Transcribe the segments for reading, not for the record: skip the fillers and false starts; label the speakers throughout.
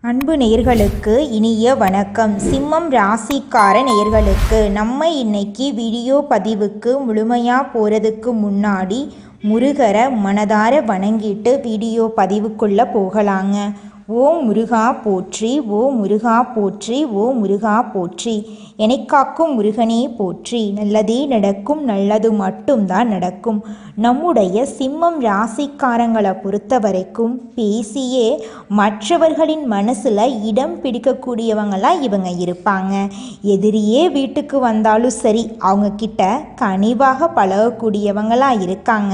Speaker 1: அன்பு நேயர்களுக்கு இனிய வணக்கம். சிம்மம் ராசிக்கார நேயர்களுக்கு நம்ம இன்னைக்கு வீடியோ பதிவுக்கு முழுமையாக போகிறதுக்கு முன்னாடி முருகரை மனதார வணங்கிட்டு வீடியோ பதிவுக்குள்ளே போகலாங்க. ஓ முருகா போற்றி, ஓ முருகா போற்றி, ஓ முருகா போற்றி, எனைக்காக்கும் முருகனே போற்றி. நல்லதே நடக்கும், நல்லது மட்டும்தான் நடக்கும். நம்முடைய சிம்மம் ராசிக்காரங்களை பொறுத்த வரைக்கும் பேசியே மற்றவர்களின் மனசில் இடம் பிடிக்கக்கூடியவங்களாக இவங்க இருப்பாங்க. எதிரியே வீட்டுக்கு வந்தாலும் சரி, அவங்கக்கிட்ட கனிவாக பழகக்கூடியவங்களாக இருக்காங்க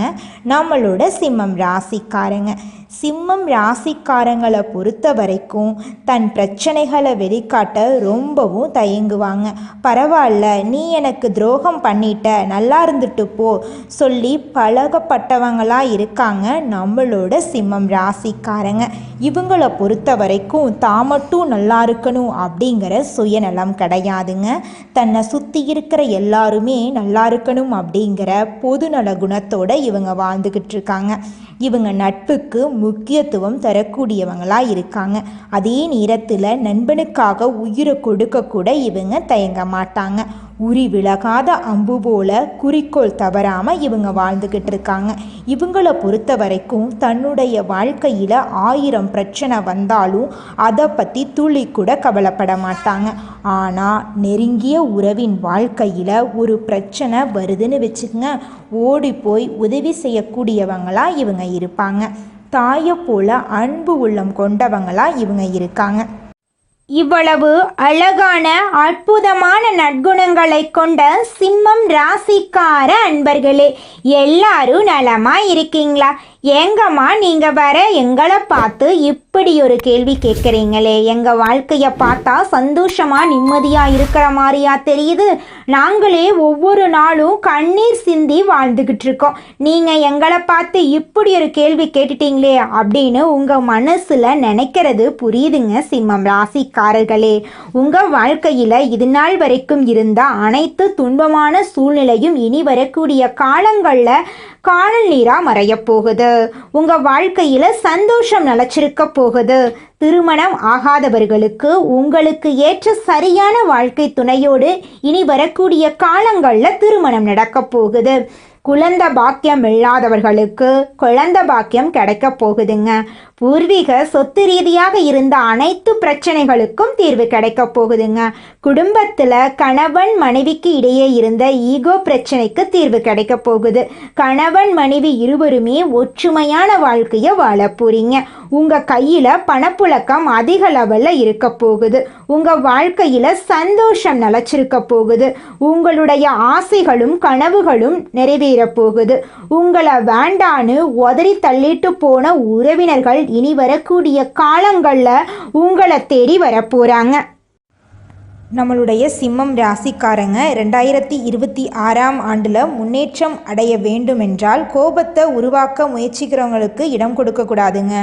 Speaker 1: நம்மளோட சிம்மம் ராசிக்காரங்க. சிம்மம் ராசிக்காரங்களை பொறுத்த வரைக்கும் தன் பிரச்சனைகளை வெளிக்காட்ட ரொம்பவும் தயங்குவாங்க. பரவாயில்ல, நீ எனக்கு துரோகம் பண்ணிட்ட, நல்லா இருந்துட்டு போ சொல்லி பழகப்பட்டவங்களாக இருக்காங்க நம்மளோட சிம்மம் ராசிக்காரங்க. இவங்களை பொறுத்த வரைக்கும் தான் மட்டும் நல்லா இருக்கணும் அப்படிங்கிற சுயநலம் கிடையாதுங்க. தன்னை சுற்றி இருக்கிற எல்லாருமே நல்லா இருக்கணும் அப்படிங்கிற பொதுநல குணத்தோடு இவங்க வாழ்ந்துக்கிட்டு இருக்காங்க. இவங்க நட்புக்கு முக்கியத்துவம் தரக்கூடியவங்களாக இருக்காங்க. அதே நேரத்தில் நண்பனுக்காக உயிரை கொடுக்க கூட இவங்க தயங்க மாட்டாங்க. உரி விலகாத அம்பு போல குறிக்கோள் தவறாமல் இவங்க வாழ்ந்துக்கிட்டு இருக்காங்க. இவங்களை பொறுத்த வரைக்கும் தன்னுடைய வாழ்க்கையில் 1000 பிரச்சனை வந்தாலும் அதை பற்றி துளி கூட கவலைப்பட மாட்டாங்க. ஆனால் நெருங்கிய உறவின் வாழ்க்கையில் ஒரு பிரச்சனை வருதுன்னு வச்சுக்கோங்க, ஓடி போய் உதவி செய்யக்கூடியவங்களாக இவங்க இருப்பாங்க. தாயை போல அன்பு உள்ளம் கொண்டவங்களாக இவங்க இருக்காங்க.
Speaker 2: இவ்வளவு அழகான அற்புதமான நற்குணங்களை கொண்ட சிம்மம் ராசிக்கார அன்பர்களே, எல்லாரும் நலமா இருக்கீங்களா? ஏங்கம்மா நீங்க வர எங்களை பார்த்து இப்படி ஒரு கேள்வி கேட்குறீங்களே, எங்கள் வாழ்க்கையை பார்த்தா சந்தோஷமா நிம்மதியாக இருக்கிற மாதிரியா தெரியுது. நாங்களே ஒவ்வொரு நாளும் கண்ணீர் சிந்தி வாழ்ந்துக்கிட்டு இருக்கோம். நீங்கள் எங்களை பார்த்து இப்படி ஒரு கேள்வி கேட்டுட்டீங்களே அப்படின்னு உங்கள் மனசில் நினைக்கிறது புரியுதுங்க சிம்மம் ராசிக்காரர்களே. உங்கள் வாழ்க்கையில் இது நாள் வரைக்கும் இருந்த அனைத்து துன்பமான சூழ்நிலையும் இனி வரக்கூடிய காலங்களில் காணல் நீரா மறைய போகுது. உங்க வாழ்க்கையில சந்தோஷம் நிலைச்சிருக்க போகுது. திருமணம் ஆகாதவர்களுக்கு உங்களுக்கு ஏற்ற சரியான வாழ்க்கை துணையோடு இனி வரக்கூடிய காலங்களில் திருமணம் நடக்க போகுது. குழந்தை பாக்கியம் இல்லாதவர்களுக்கு குழந்தை பாக்கியம் கிடைக்க போகுதுங்க. பூர்வீக சொத்து ரீதியாக இருந்த அனைத்து பிரச்சனைகளுக்கும் தீர்வு கிடைக்க போகுதுங்க. குடும்பத்தில் கணவன் மனைவிக்கு இடையே இருந்த ஈகோ பிரச்சனைக்கு தீர்வு கிடைக்க போகுது. கணவன் மனைவி இருவருமே ஒற்றுமையான வாழ்க்கையை வாழ போறீங்க. உங்கள் கையில் பணப்புழக்கம் அதிக லெவலில் இருக்க போகுது. உங்கள் வாழ்க்கையில் சந்தோஷம் நிலச்சிருக்க போகுது. உங்களுடைய ஆசைகளும் கனவுகளும் நிறைவேற போகுது. உங்களை வேண்டான்னு உதறி தள்ளிட்டு போன உறவினர்கள் இனி வரக்கூடிய காலங்களில் உங்களை தேடி வரப்போறாங்க.
Speaker 1: நம்மளுடைய சிம்மம் ராசிக்காரங்க 2026ஆம் ஆண்டில் முன்னேற்றம் அடைய வேண்டுமென்றால் கோபத்தை உருவாக்க முயற்சிக்கிறவங்களுக்கு இடம் கொடுக்கக்கூடாதுங்க.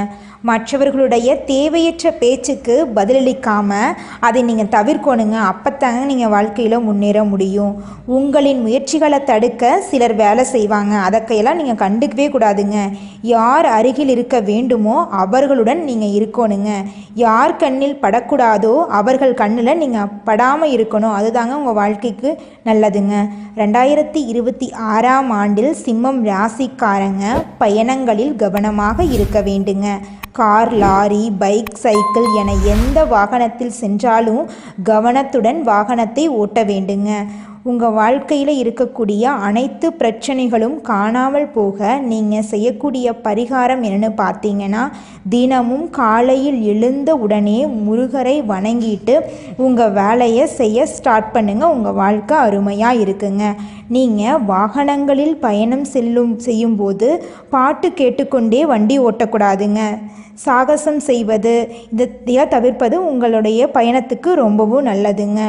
Speaker 1: மற்றவர்களுடைய தேவையற்ற பேச்சுக்கு பதிலளிக்காமல் அதை நீங்கள் தவிர்க்கணுங்க. அப்போத்தாங்க நீங்கள் வாழ்க்கையில் முன்னேற முடியும். உங்களின் முயற்சிகளை தடுக்க சிலர் வேலை செய்வாங்க, அதற்கையெல்லாம் நீங்கள் கண்டுக்கவே கூடாதுங்க. யார் அருகில் இருக்க வேண்டுமோ அவர்களுடன் நீங்கள் இருக்கணுங்க. யார் கண்ணில் படக்கூடாதோ அவர்கள் கண்ணில் நீங்கள் படாமல் இருக்கணும். அதுதாங்க உங்கள் வாழ்க்கைக்கு நல்லதுங்க. 2026ஆம் ஆண்டில் சிம்மம் ராசிக்காரங்க பயணங்களில் கவனமாக இருக்க வேண்டுங்க. கார், லாரி, பைக், சைக்கிள் என எந்த வாகனத்தில் சென்றாலும் கவனத்துடன் வாகனத்தை ஓட்ட வேண்டுங்க. உங்கள் வாழ்க்கையில் இருக்கக்கூடிய அனைத்து பிரச்சனைகளும் காணாமல் போக நீங்கள் செய்யக்கூடிய பரிகாரம் என்னென்னு பார்த்தீங்கன்னா, தினமும் காலையில் எழுந்த உடனே முருகரை வணங்கிட்டு உங்கள் வேலையை செய்ய ஸ்டார்ட் பண்ணுங்கள். உங்கள் வாழ்க்கை அருமையாக இருக்குங்க. நீங்கள் வாகனங்களில் பயணம் செய்யும்போது பாட்டு கேட்டுக்கொண்டே வண்டி ஓட்டக்கூடாதுங்க. சாகசம் செய்வது இதை தவிர்ப்பது உங்களுடைய பயணத்துக்கு ரொம்பவும் நல்லதுங்க.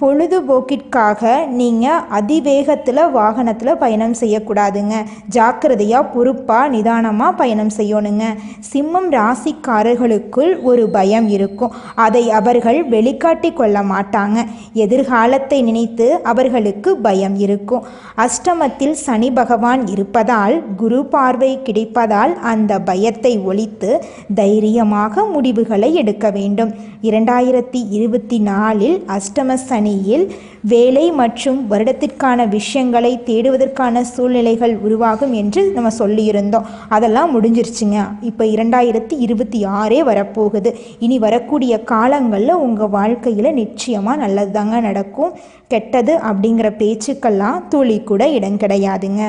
Speaker 1: பொழுதுபோக்கிற்காக நீங்கள் அதிவேகத்தில் வாகனத்தில் பயணம் செய்யக்கூடாதுங்க. ஜாக்கிரதையாக பொறுப்பாக நிதானமாக பயணம் செய்யணுங்க. சிம்மம் ராசிக்காரர்களுக்குள் ஒரு பயம் இருக்கும். அதை அவர்கள் வெளிக்காட்டி கொள்ள மாட்டாங்க. எதிர்காலத்தை நினைத்து அவர்களுக்கு பயம் இருக்கும். அஷ்டமத்தில் சனி பகவான் இருப்பதால் குரு பார்வை கிடைப்பதால் அந்த பயத்தை ஒழித்து தைரியமாக முடிவுகளை எடுக்க வேண்டும். 2024 அஷ்டம சனியில் வேலை மற்றும் வருடத்திற்கான விஷயங்களை தேடுவதற்கான சூழ்நிலைகள் உருவாகும் என்று நம்ம சொல்லியிருந்தோம். அதெல்லாம் முடிஞ்சிருச்சுங்க. இப்போ 2026 வரப்போகுது. இனி வரக்கூடிய காலங்களில் உங்கள் வாழ்க்கையில் நிச்சயமாக நல்லது தாங்க நடக்கும். கெட்டது அப்படிங்கிற பேச்சுக்கெல்லாம் துளி கூட இடம் கிடையாதுங்க.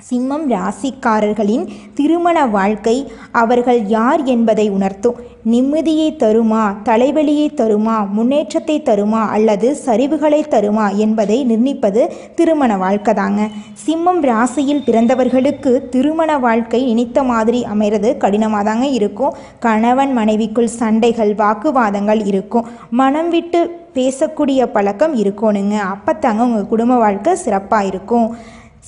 Speaker 1: சிம்மம் ராசிக்காரர்களின் திருமண வாழ்க்கை அவர்கள் யார் என்பதை உணர்த்தும். நிம்மதியை தருமா, தலைவலியை தருமா, முன்னேற்றத்தை தருமா அல்லது சரிவுகளை தருமா என்பதை நிர்ணயிப்பது திருமண வாழ்க்கை தாங்க. சிம்மம் ராசியில் பிறந்தவர்களுக்கு திருமண வாழ்க்கை நினைத்த மாதிரி அமைகிறது கடினமாக தாங்க இருக்கும். கணவன் மனைவிக்குள் சண்டைகள், வாக்குவாதங்கள் இருக்கும். மனம் விட்டு பேசக்கூடிய பழக்கம் இருக்கணுங்க. அப்போத்தாங்க உங்கள் குடும்ப வாழ்க்கை சிறப்பாக இருக்கும்.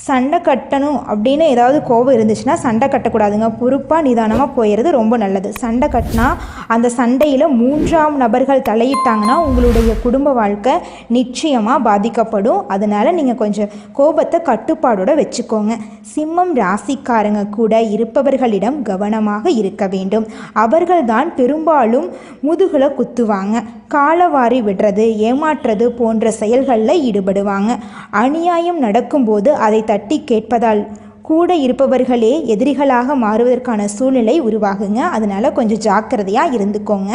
Speaker 1: சண்டை கட்டணும் அப்படின்னு ஏதாவது கோபம் இருந்துச்சுன்னா சண்டை கட்டக்கூடாதுங்க. பொறுப்பாக நிதானமாக போயிடுறது ரொம்ப நல்லது. சண்டை கட்டினா அந்த சண்டையில் 3ஆம் நபர்கள் தலையிட்டாங்கன்னா உங்களுடைய குடும்ப வாழ்க்கை நிச்சயமாக பாதிக்கப்படும். அதனால் நீங்கள் கொஞ்சம் கோபத்தை கட்டுப்பாடோடு வச்சுக்கோங்க. சிம்மம் ராசிக்காரங்க கூட இருப்பவர்களிடம் கவனமாக இருக்க வேண்டும். அவர்கள்தான் பெரும்பாலும் முதுகில் குத்துவாங்க, காலவாரி விடுறது, ஏமாற்றுறது போன்ற செயல்களில் ஈடுபடுவாங்க. அநியாயம் நடக்கும்போது அதை தட்டி கேட்பதால் கூட இருப்பவர்களே எதிரிகளாக மாறுவதற்கான சூழ்நிலை உருவாகுங்க. அதனால் கொஞ்சம் ஜாக்கிரதையாக இருந்துக்கோங்க.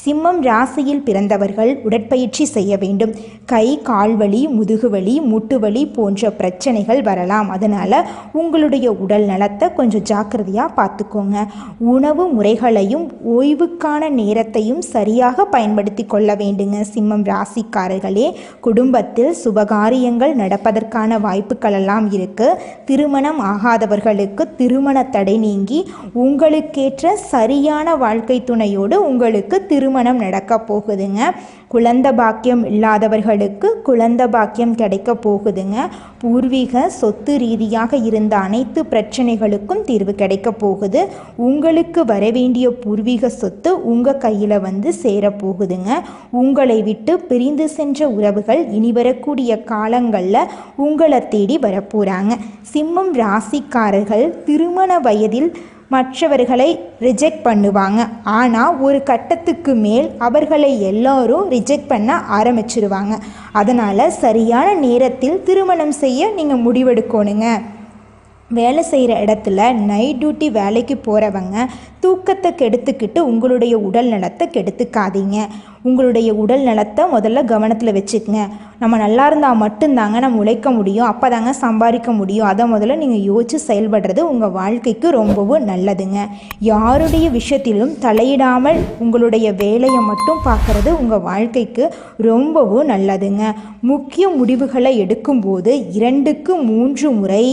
Speaker 1: சிம்மம் ராசியில் பிறந்தவர்கள் உடற்பயிற்சி செய்ய வேண்டும். கை கால் வலி, முதுகு வலி, மூட்டு வலி போன்ற பிரச்சனைகள் வரலாம். அதனால் உங்களுடைய உடல் நலத்தை கொஞ்சம் ஜாக்கிரதையாக பார்த்துக்கோங்க. உணவு முறைகளையும் ஓய்வுக்கான நேரத்தையும் சரியாக பயன்படுத்தி கொள்ள வேண்டுங்க. சிம்மம் ராசிக்காரர்களே, குடும்பத்தில் சுபகாரியங்கள் நடப்பதற்கான வாய்ப்புகள் எல்லாம் இருக்குது. திருமணம் ஆகாதவர்களுக்கு திருமண தடை நீங்கி உங்களுக்கேற்ற சரியான வாழ்க்கை துணையோடு உங்களுக்கு திருமணம் நடக்க போகுதுங்க. குழந்தை பாக்கியம் இல்லாதவர்களுக்கு குழந்தை பாக்கியம் கிடைக்க போகுதுங்க. பூர்வீக சொத்து ரீதியாக இருந்த அனைத்து பிரச்சனைகளுக்கும் தீர்வு கிடைக்க போகுது. உங்களுக்கு வரவேண்டிய பூர்வீக சொத்து உங்கள் கையில் வந்து சேரப்போகுதுங்க. உங்களை விட்டு பிரிந்து சென்ற உறவுகள் இனி வரக்கூடிய காலங்களில் உங்களை தேடி வரப்போகிறாங்க. சிம்மம் ராசிக்காரர்கள் திருமண வயதில் மற்றவர்களை ரிஜெக்ட் பண்ணுவாங்க. ஆனால் ஒரு கட்டத்துக்கு மேல் அவர்களை எல்லோரும் ரிஜெக்ட் பண்ண ஆரம்பிச்சிருவாங்க. அதனால் சரியான நேரத்தில் திருமணம் செய்ய நீங்கள் முடிவெடுக்கணுங்க. வேலை செய்கிற இடத்துல நைட் டியூட்டி வேலைக்கு போகிறவங்க தூக்கத்தை கெடுத்துக்கிட்டு உங்களுடைய உடல் நலத்தை கெடுத்துக்காதீங்க. உங்களுடைய உடல் நலத்தை முதல்ல கவனத்தில் வச்சுக்கங்க. நம்ம நல்லா இருந்தால் மட்டும்தாங்க நம்ம உழைக்க முடியும், அப்போ தாங்க சம்பாதிக்க முடியும். அதை முதல்ல நீங்கள் யோசித்து செயல்படுறது உங்கள் வாழ்க்கைக்கு ரொம்பவும் நல்லதுங்க. யாருடைய விஷயத்திலும் தலையிடாமல் உங்களுடைய வேலையை மட்டும் பார்க்குறது உங்கள் வாழ்க்கைக்கு ரொம்பவும் நல்லதுங்க. முக்கிய முடிவுகளை எடுக்கும்போது 2க்கு 3 முறை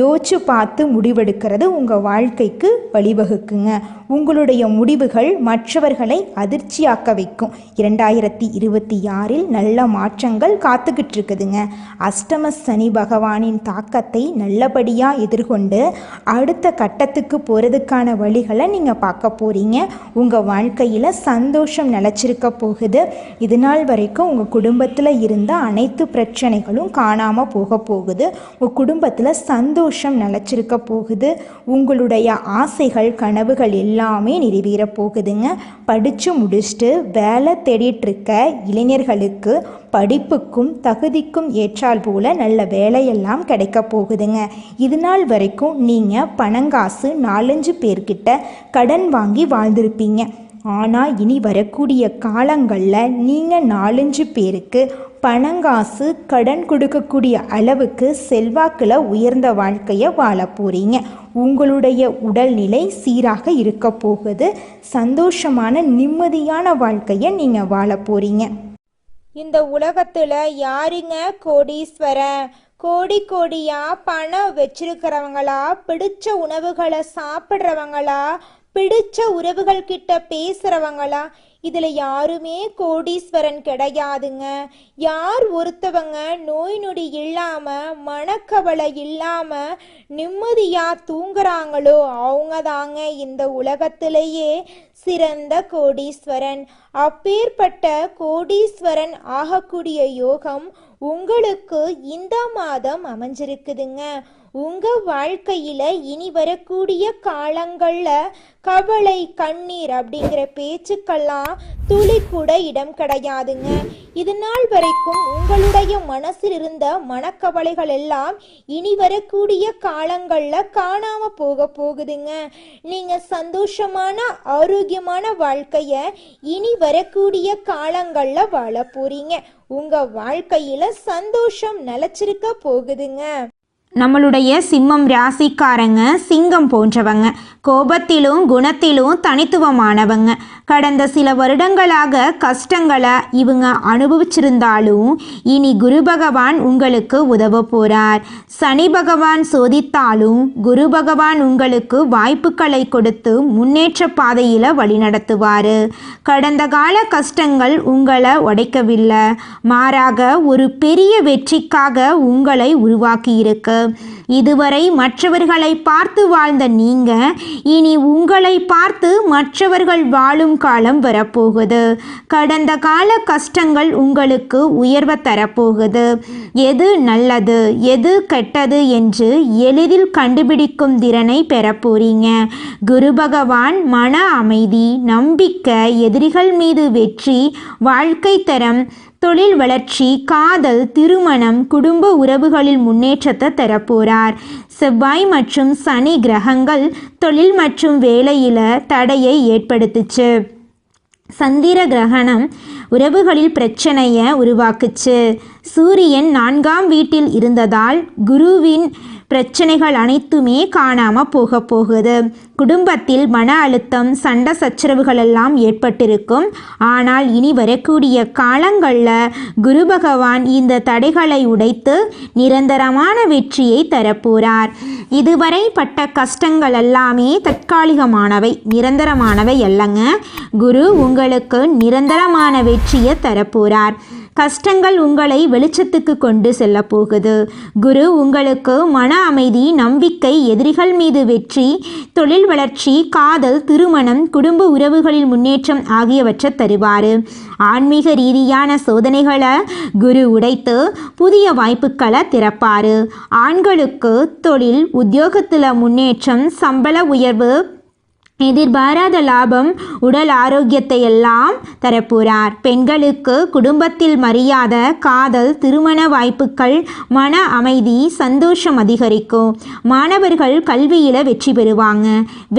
Speaker 1: யோசித்து பார்த்து முடிவெடுக்கிறது உங்கள் வாழ்க்கைக்கு வழிவகுக்குங்க. உங்களுடைய முடிவுகள் மற்றவர்களை அதிர்ச்சியாக்க வைக்கும். 2026 நல்ல மாற்றங்கள் காத்துக்கிட்டு இருக்குதுங்க. அஷ்டம சனி பகவானின் தாக்கத்தை நல்லபடியாக எதிர்கொண்டு அடுத்த கட்டத்துக்கு போகிறதுக்கான வழிகளை நீங்கள் பார்க்க போகிறீங்க. உங்கள் வாழ்க்கையில் சந்தோஷம் நிலச்சிருக்க போகுது. இது நாள் வரைக்கும் உங்கள் குடும்பத்தில் இருந்த அனைத்து பிரச்சனைகளும் காணாமல் போக போகுது. உங்கள் குடும்பத்தில் சந்தோஷம் நிலச்சிருக்க போகுது. உங்களுடைய ஆசைகள், கனவுகள் எல்லாமே நிறைவேற போகுதுங்க. படித்து முடிச்சுட்டு வேலை தேடிட்டுருக்க இளைஞர்களுக்கு படிப்புக்கும் தகுதிக்கும் ஏற்றால் போல நல்ல வேலையெல்லாம் கிடைக்க போகுதுங்க. இது நாள் வரைக்கும் நீங்கள் பணங்காசு 4-5 பேர்கிட்ட கடன் வாங்கி வாழ்ந்திருப்பீங்க. ஆனால் இனி வரக்கூடிய காலங்களில் நீங்கள் 4-5 பேருக்கு பணங்காசு கடன் கொடுக்கக்கூடிய அளவுக்கு செல்வாக்கில் உயர்ந்த வாழ்க்கையை வாழ போகிறீங்க. உங்களுடைய உடல்நிலை சீராக இருக்க போகுது. சந்தோஷமான நிம்மதியான வாழ்க்கையை நீங்கள் வாழ போகிறீங்க.
Speaker 2: இந்த உலகத்தில் யாருங்க கோடீஸ்வரன்? கோடியா பணம் வச்சிருக்கிறவங்களா, பிடிச்ச உணவுகளை சாப்பிட்றவங்களா,
Speaker 1: பிடிச்ச உறவுகள் கிட்ட பேசுறவங்களா? இதுல யாருமே கோடீஸ்வரன் கிடையாதுங்க. யார் ஒருத்தவங்க நோய் நொடி இல்லாம மனக்கவலை இல்லாம நிம்மதியா தூங்குறாங்களோ அவங்க தாங்க இந்த உலகத்திலேயே சிறந்த கோடீஸ்வரன். அப்பேற்பட்ட கோடீஸ்வரன் ஆகக்கூடிய யோகம் உங்களுக்கு இந்த மாதம் அமைஞ்சிருக்குதுங்க. உங்க வாழ்க்கையில இனி வரக்கூடிய காலங்கள்ல கவலை கண்ணீர் அப்படிங்கிற பேச்சுக்கெல்லாம் துளி கூட இடம் கிடையாதுங்க. இது நாள் வரைக்கும் உங்களுடைய மனசில் இருந்த மனக்கவலைகள் எல்லாம் இனி வரக்கூடிய காலங்கள்ல காணாம போகுதுங்க. நீங்க சந்தோஷமான ஆரோக்கியமான வாழ்க்கைய இனி வரக்கூடிய காலங்கள்ல வாழ போறீங்க. உங்க வாழ்க்கையில சந்தோஷம் நிலைச்சிருக்க போகுதுங்க.
Speaker 2: நம்மளுடைய சிம்மம் ராசிக்காரங்க சிங்கம் போன்றவங்க. கோபத்திலும் குணத்திலும் தனித்துவமானவங்க. கடந்த சில வருடங்களாக கஷ்டங்களை இவங்க அனுபவிச்சிருந்தாலும் இனி குரு பகவான் உங்களுக்கு உதவ போறார். சனி பகவான் சோதித்தாலும் குரு பகவான் உங்களுக்கு வாய்ப்புகளை கொடுத்து முன்னேற்ற பாதையில் வழிநடத்துவார். கடந்த கால கஷ்டங்கள் உங்களை உடைக்கவில்லை, மாறாக ஒரு பெரிய வெற்றிக்காக உங்களை உருவாக்கியிருக்கு. இதுவரை மற்றவர்களை பார்த்து வாழ்ந்த நீங்க இனி உங்களை பார்த்து மற்றவர்கள் வாழும் காலம் வரப்போகுது. கடந்த கால கஷ்டங்கள் உங்களுக்கு உயர்வை தரப்போகுது. எது நல்லது எது கெட்டது என்று எளிதில் கண்டுபிடிக்கும் திறனை பெறப்போறீங்க. குரு பகவான் மன அமைதி, நம்பிக்கை, எதிரிகள் மீது வெற்றி, வாழ்க்கை தரம், தொழில் வளர்ச்சி, காதல், திருமணம், குடும்ப உறவுகளில் முன்னேற்றத்தை தரப்போறார். செவ்வாய் மற்றும் சனி கிரகங்கள் தொழில் மற்றும் வேலையில் தடையை ஏற்படுத்துச்சு. சந்திர கிரகணம் உறவுகளில் பிரச்சனையை உருவாக்குச்சு. சூரியன் 4ஆம் வீட்டில் இருந்ததால் குருவின் பிரச்சனைகள் அனைத்துமே காணாமல் போகுது. குடும்பத்தில் மன அழுத்தம், சண்டை சச்சரவுகள் எல்லாம் ஏற்பட்டிருக்கும். ஆனால் இனி வரக்கூடிய காலங்களில் குரு பகவான் இந்த தடைகளை உடைத்து நிரந்தரமான வெற்றியை தரப்போறார். இதுவரை பட்ட கஷ்டங்கள் எல்லாமே தற்காலிகமானவை, நிரந்தரமானவை அல்லங்க. குரு உங்களுக்கு நிரந்தரமான வெற்றியை தரப்போறார். கஷ்டங்கள் உங்களை வெளிச்சத்துக்கு கொண்டு செல்ல போகுது. குரு உங்களுக்கு மன அமைதி, நம்பிக்கை, எதிரிகள் மீது வெற்றி, தொழில் வளர்ச்சி, காதல், திருமணம், குடும்ப உறவுகளில் முன்னேற்றம் ஆகியவற்றை தருவார். ஆன்மீக ரீதியான சோதனைகளை குரு உடைத்து புதிய வாய்ப்புகளை திறப்பார். ஆண்களுக்கு தொழில் உத்தியோகத்தில் முன்னேற்றம், சம்பள உயர்வு, எதிர்பாராத லாபம், உடல் ஆரோக்கியத்தை எல்லாம் தரப்போறார். பெண்களுக்கு குடும்பத்தில் மரியாதை, காதல், திருமண வாய்ப்புகள், மன அமைதி, சந்தோஷம் அதிகரிக்கும். மாணவர்கள் கல்வியில் வெற்றி பெறுவாங்க.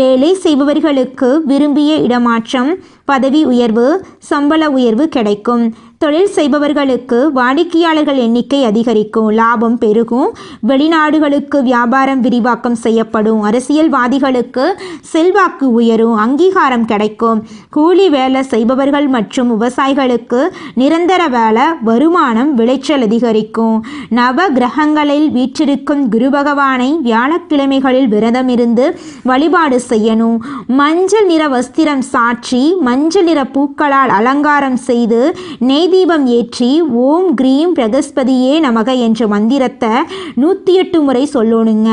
Speaker 2: வேலை செய்பவர்களுக்கு விரும்பிய இடமாற்றம், பதவி உயர்வு, சம்பள உயர்வு கிடைக்கும். தொழில் செய்பவர்களுக்கு வாடிக்கையாளர்கள் எண்ணிக்கை அதிகரிக்கும், லாபம் பெருகும். வெளிநாடுகளுக்கு வியாபாரம் விரிவாக்கம் செய்யப்படும். அரசியல்வாதிகளுக்கு செல்வாக்கு உயரும், அங்கீகாரம் கிடைக்கும். கூலி வேலை செய்பவர்கள் மற்றும் விவசாயிகளுக்கு நிரந்தர வேலை, வருமானம், விளைச்சல் அதிகரிக்கும். நவ கிரகங்களில் வீற்றிருக்கும் குரு பகவானை வியாழக்கிழமைகளில் விரதம் இருந்து வழிபாடு செய்யணும். மஞ்சள் நிற வஸ்திரம் சாற்றி மஞ்சள் நிற பூக்களால் அலங்காரம் செய்து நெய் தீபம் ஏற்றி ஓம் கிரீம் பிரகஸ்பதியே நமக என்ற மந்திரத்தை 108 முறை சொல்லணுங்க.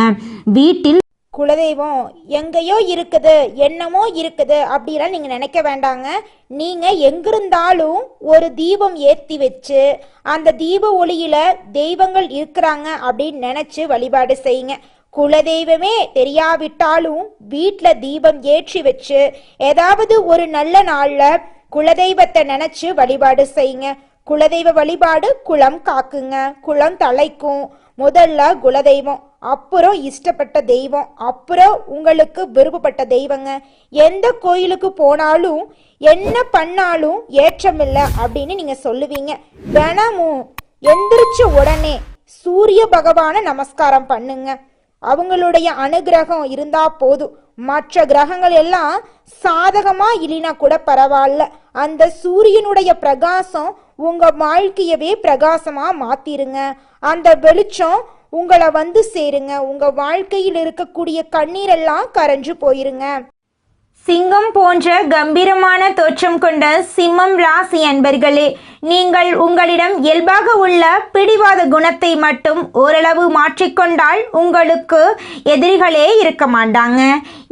Speaker 2: வீட்டில்
Speaker 1: குலதெய்வம் எங்கேயோ இருக்குது, என்னமோ இருக்குது அப்படிலாம் நீங்கள் நினைக்க வேண்டாங்க. நீங்கள் எங்கிருந்தாலும் ஒரு தீபம் ஏற்றி வச்சு அந்த தீப ஒளியில் தெய்வங்கள் இருக்கிறாங்க அப்படின்னு நினச்சி வழிபாடு செய்யுங்க. குலதெய்வமே தெரியாவிட்டாலும் வீட்டில் தீபம் ஏற்றி வச்சு ஏதாவது ஒரு நல்ல நாளில் குலதெய்வத்தை நினச்சி வழிபாடு செய்யுங்க. குலதெய்வ வழிபாடு குலம் காக்குங்க, குலம் தலைக்கும். முதல்ல குலதெய்வம், அப்புறம் இஷ்டப்பட்ட தெய்வம், அப்புறம் உங்களுக்கு விருப்பப்பட்ட தெய்வங்க. எந்த கோயிலுக்கு போனாலும் என்ன பண்ணாலும் ஏற்றமில்லை அப்படின்னு நீங்க சொல்லுவீங்க. தினமும் எந்திரிச்ச உடனே சூரிய பகவானை நமஸ்காரம் பண்ணுங்க. அவங்களுடைய அனுகிரகம் இருந்தா போதும். மற்ற கிரகங்கள் எல்லாம் சாதகமா இல்லைனா கூட பரவாயில்ல, அந்த சூரியனுடைய பிரகாசம் உங்க வாழ்க்கையவே பிரகாசமா மாத்திருங்க. அந்த வெளிச்சம் உங்களை வந்து சேருங்க. உங்க வாழ்க்கையில் இருக்கக்கூடிய கண்ணீரெல்லாம் கரைஞ்சு போயிருங்க.
Speaker 2: சிங்கம் போன்ற கம்பீரமான தோற்றம் கொண்ட சிம்மம் ராசி அன்பர்களே, நீங்கள் உங்களிடம் இயல்பாக உள்ள பிடிவாத குணத்தை மட்டும் ஓரளவு மாற்றிக்கொண்டால் உங்களுக்கு எதிரிகளே இருக்க மாட்டாங்க.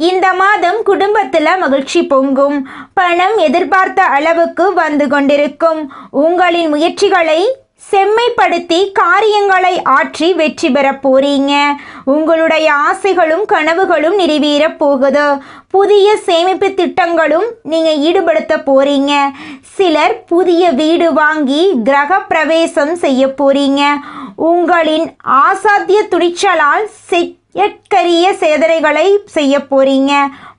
Speaker 2: இந்த மாதம் குடும்பத்தில் மகிழ்ச்சி பொங்கும். பணம் எதிர்பார்த்த அளவுக்கு வந்து கொண்டிருக்கும். உங்களின் முயற்சிகளை செம்மைப்படுத்தி காரியங்களை ஆற்றி வெற்றி பெற போறீங்க. உங்களுடைய ஆசைகளும் கனவுகளும் நிறைவேற போகுது. புதிய சேமிப்பு திட்டங்களும் நீங்க ஈடுபடுத்த போறீங்க. சிலர் புதிய வீடு வாங்கி கிரக பிரவேசம் செய்ய போறீங்க. உங்களின் ஆசாத்திய துணிச்சலால் எட்கரிய சேதனைகளை செய்ய போறீங்க.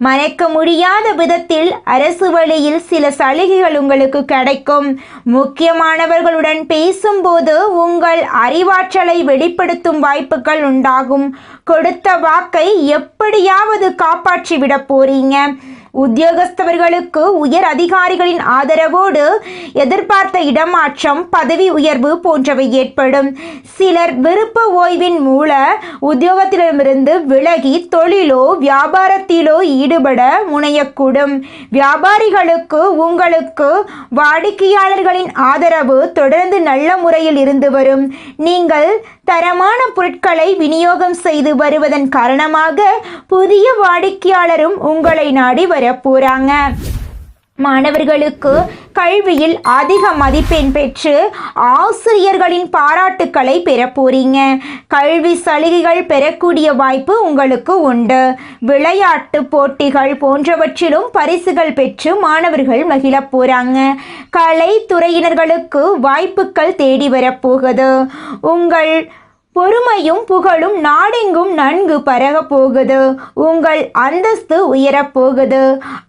Speaker 2: மறைக்க முடியாத விதத்தில் அரசு வழியில் சில சலுகைகள் உங்களுக்கு கிடைக்கும். முக்கியமானவர்களுடன் பேசும்போது உங்கள் அறிவாற்றலை வெளிப்படுத்தும் வாய்ப்புகள் உண்டாகும். கொடுத்த வாக்கை எப்படியாவது காப்பாற்றி விட போறீங்க. உத்தியோகஸ்தவர்களுக்கு உயர் அதிகாரிகளின் ஆதரவோடு எதிர்பார்த்த இடமாற்றம், பதவி உயர்வு போன்றவை ஏற்படும். சிலர் விருப்ப ஓய்வின் மூல உத்தியோகத்திலிருந்து விலகி தொழிலோ வியாபாரத்திலோ ஈடுபட முனையக்கூடும். வியாபாரிகளுக்கு உங்களுக்கு வாடிக்கையாளர்களின் ஆதரவு தொடர்ந்து நல்ல முறையில் இருந்து வரும். நீங்கள் தரமான பொருட்களை விநியோகம் செய்து வருவதன் காரணமாக புதிய வாடிக்கையாளரும் உங்களை நாடி வர போறாங்க. மாணவர்களுக்கு கல்வியில் அதிக மதிப்பெண் பெற்று ஆசிரியர்களின் பாராட்டுக்களை பெற போறீங்க. கல்வி சலுகைகள் பெறக்கூடிய வாய்ப்பு உங்களுக்கு உண்டு. விளையாட்டு போட்டிகள் போன்றவற்றிலும் பரிசுகள் பெற்று மாணவர்கள் மகிழ போறாங்க. கலைத்துறையினர்களுக்கு வாய்ப்புகள் தேடி வரப்போகுது. உங்கள் பொறுமையும் புகழும் நாடெங்கும் நன்கு பரக போகுது. உங்கள் அந்தஸ்து உயரப்போகுது.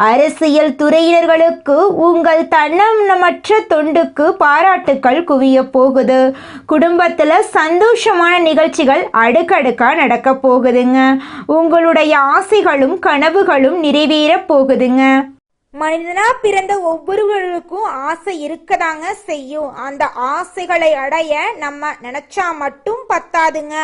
Speaker 2: அரசியல் துறையினர்களுக்கு உங்கள் தன்னமற்ற தொண்டுக்கு பாராட்டுக்கள் குவிய போகுது. குடும்பத்தில் சந்தோஷமான நிகழ்ச்சிகள் அடுக்கடுக்கா நடக்க போகுதுங்க. உங்களுடைய ஆசைகளும் கனவுகளும் நிறைவேற போகுதுங்க.
Speaker 1: மனிதனா பிறந்த ஒவ்வொருவருக்கும் ஆசை இருக்கதாங்க செய்யும். அந்த ஆசைகளை அடைய நம்ம நினைச்சா மட்டும் பத்தாதுங்க.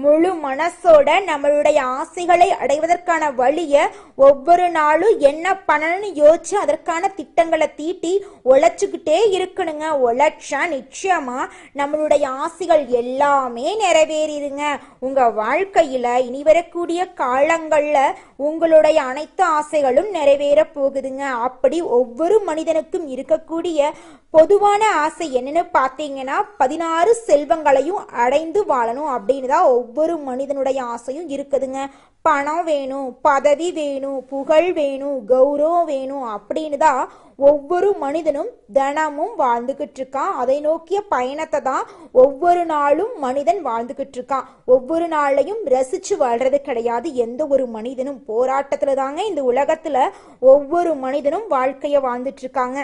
Speaker 1: முழு மனசோட நம்மளுடைய ஆசைகளை அடைவதற்கான வழியை ஒவ்வொரு நாளும் என்ன பண்ணணும்னு யோசிச்சு அதற்கான திட்டங்களை தீட்டி உழைச்சிக்கிட்டே இருக்கணுங்க. உழைச்சா நிச்சயமா நம்மளுடைய ஆசைகள் எல்லாமே நிறைவேறிடுங்க. உங்க வாழ்க்கையில இனி வரக்கூடிய காலங்கள்ல உங்களுடைய அனைத்து ஆசைகளும் நிறைவேற போகுதுங்க. அப்படி ஒவ்வொரு மனிதனுக்கும் இருக்கக்கூடிய பொதுவான ஆசை என்னன்னு பார்த்தீங்கன்னா 16 செல்வங்களையும் அடைந்து வாழணும் அப்படின்னு தான் ஒவ்வொரு மனிதனுடைய ஆசையும் இருக்குதுங்க. பணம் வேணும், பதவி வேணும், புகழ் வேணும், கௌரவம் வேணும் அப்படின்னு தான் ஒவ்வொரு மனிதனும் தினமும் வாழ்ந்துகிட்டு இருக்கான். அதை நோக்கிய பயணத்தை தான் ஒவ்வொரு நாளும் மனிதன் வாழ்ந்துகிட்டு இருக்கான். ஒவ்வொரு நாளையும் ரசிச்சு வாழ்றது கிடையாது. எந்த ஒரு மனிதனும் போராட்டத்துல தாங்க இந்த உலகத்துல ஒவ்வொரு மனிதனும் வாழ்க்கைய வாழ்ந்துட்டு இருக்காங்க.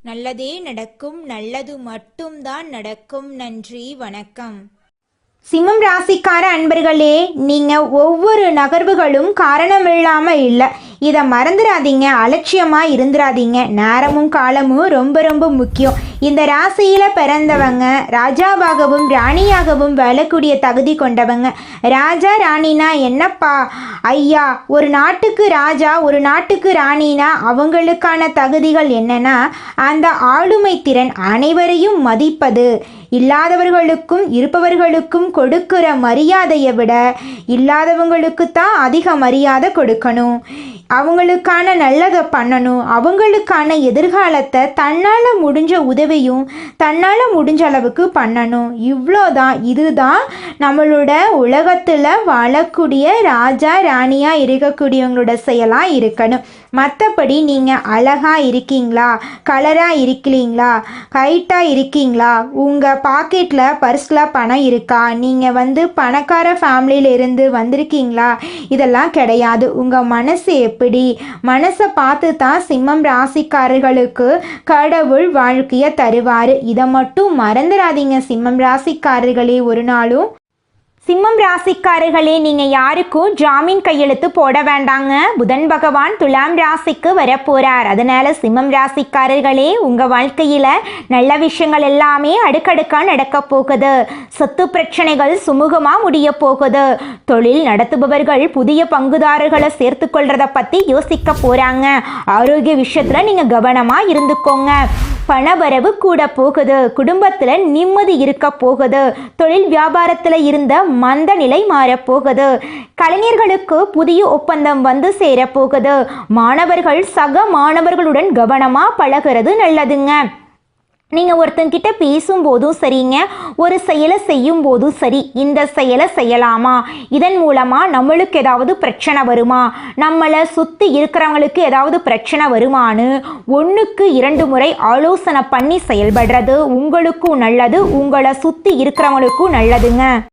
Speaker 3: நல்லதே நடக்கும், நல்லது மட்டும்தான் நடக்கும். நன்றி, வணக்கம்.
Speaker 2: சிம்மம் ராசிக்கார அன்பர்களே, நீங்கள் ஒவ்வொரு நகர்வுகளும் காரணமில்லாமல் இல்லை. இதை மறந்துடாதீங்க, அலட்சியமாக இருந்துடாதீங்க. நேரமும் காலமும் ரொம்ப ரொம்ப முக்கியம். இந்த ராசியில் பிறந்தவங்க ராஜாவாகவும் ராணியாகவும் வாழக்கூடிய தகுதி கொண்டவங்க. ராஜா ராணினா என்னப்பா ஐயா, ஒரு நாட்டுக்கு ராஜா ஒரு நாட்டுக்கு ராணினா அவங்களுக்கான தகுதிகள் என்னன்னா, அந்த ஆளுமை திறன், அனைவரையும் மதிப்பது, இல்லாதவர்களுக்கும் இருப்பவர்களுக்கும் கொடுக்கிற மரியாதையை விட இல்லாதவங்களுக்கு தான் அதிக மரியாதை கொடுக்கணும். அவங்களுக்கான நல்லதை பண்ணணும். அவங்களுக்கான எதிர்காலத்தை தன்னால் முடிஞ்ச உதவியும் தன்னால் முடிஞ்ச அளவுக்கு பண்ணணும். இவ்வளோதான். இதுதான் நம்மளோட உலகத்தில் வாழக்கூடிய ராஜா ராணியாக இருக்கக்கூடியவங்களோட செயலாக இருக்கணும். மற்றபடி நீங்கள் அழகாக இருக்கீங்களா, கலராக இருக்கிறீங்களா, ஹைட்டாக இருக்கீங்களா, உங்கள் பாக்கெட்டில் பர்ஸில் பணம் இருக்கா, நீங்கள் பணக்கார ஃபேமிலியில் இருந்து வந்திருக்கீங்களா, இதெல்லாம் கிடையாது. உங்கள் மனசு எப்படி, மனசை பார்த்து தான் சிம்மம் ராசிக்காரர்களுக்கு கடவுள் வாழ்க்கையை தருவார். இதை மட்டும் மறந்துடாதீங்க சிம்மம் ராசிக்காரர்களே ஒரு நாளும். சிம்மம் ராசிக்காரர்களே, நீங்க யாருக்கும் ஜாமீன் கையெழுத்து போட வேண்டாங்க. புதன் பகவான் துலாம் ராசிக்கு வரப்போறார். அதனால சிம்மம் ராசிக்காரர்களே, உங்க வாழ்க்கையில நல்ல விஷயங்கள் எல்லாமே அடுக்கடுக்கா நடக்க போகுது. சொத்து பிரச்சனைகள் சுமூகமா முடிய போகுது. தொழில் நடத்துபவர்கள் புதிய பங்குதாரர்களை சேர்த்து கொள்றத பத்தி யோசிக்க போறாங்க. ஆரோக்கிய விஷயத்துல நீங்க கவனமா இருந்துக்கோங்க. பணவரவு கூட போகுது. குடும்பத்துல நிம்மதி இருக்க போகுது. தொழில் வியாபாரத்துல இருந்த மந்த நிலை மாறப்போகுது. கலைஞர்களுக்கு புதிய ஒப்பந்தம் வந்து சேரப்போகுது. மாணவர்கள் சக மாணவர்களுடன் கவனமா பழகிறது நல்லதுங்க. நீங்கள் ஒருத்தங்கிட்ட பேசும்போதும் சரிங்க, ஒரு செயலை செய்யும் போதும் சரி, இந்த செயலை செய்யலாமா, இதன் மூலமாக நம்மளுக்கு ஏதாவது பிரச்சனை வருமா, நம்மளை சுற்றி இருக்கிறவங்களுக்கு ஏதாவது பிரச்சனை வருமானு 1க்கு 2 முறை ஆலோசனை பண்ணி செயல்படுறது உங்களுக்கும் நல்லது, உங்களை சுற்றி இருக்கிறவங்களுக்கும் நல்லதுங்க.